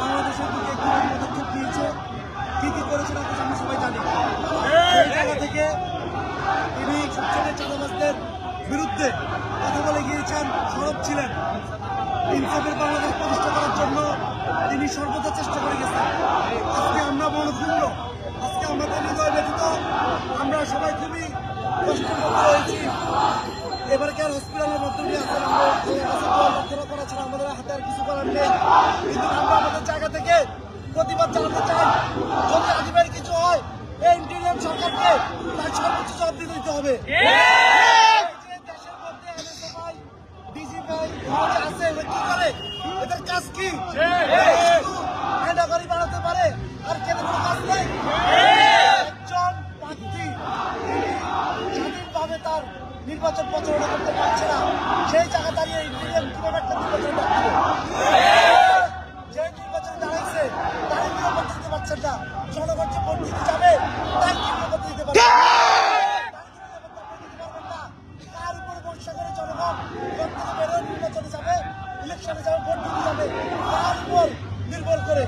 বাংলাদেশের দিকে একটি পদক্ষেপ নিয়েছে। কি কি করেছেন আমরা সবাই জানি। এই জায়গা থেকে তিনি সবচেয়ে চাঁদাবাজদের বিরুদ্ধে কথা বলে গিয়েছেন, সরব ছিলেন। ইনসাফের বাংলাদেশ প্রতিষ্ঠা করার জন্য তিনি সর্বদা চেষ্টা করে গেছেন। আজকে আমরা মনক্ষুণ্ণ, আজকে আমাদের হৃদয় ব্যতীত, আমরা সবাই খুবই কষ্টের মধ্যে রয়েছি। এবার কেয়ার হসপিটালের মধ্যে দিয়ে আছেন, আমরা প্রার্থনা করা ছাড়া আমাদের হাতে আর কিছু করার নেই। কিন্তু আমরা আমাদের জায়গা থেকে প্রতিবাদ জানাতে চাই। যদি আদিবাড়ি কিছু হয়, এই ইন্টারিয়াম সরকারকে তার সর্বোচ্চ জবাব দিতে হবে। দেশের মধ্যে এনএসএ ভাই, ডিজি ভাই আছে, এরা কি করে? এদের কাজ কি? গাড়ি বাড়াতে পারে, আর কেন কোনো কাজ নেই? একজন প্রার্থী স্বাধীনভাবে তার নির্বাচন প্রচারণা করতে পারছে না, সেই জায়গা দাঁড়িয়ে ইন্টারিয়াম কিভাবে একটা নির্বাচন ডাকছে? যে নির্বাচনে দাঁড়াইছে তার নিরাপত্তা দিতে পারছেন না। জনগণ যে ভোট দিতে যাবে তার নিরাপত্তা দিতে পারবে না। তার উপরে ভরসা করে জনগণ ভোট দিতে বেরোয়, নির্বাচনে যাবে, ইলেকশনে যাবে, ভোট দিতে যাবে, তার উপর নির্ভর করে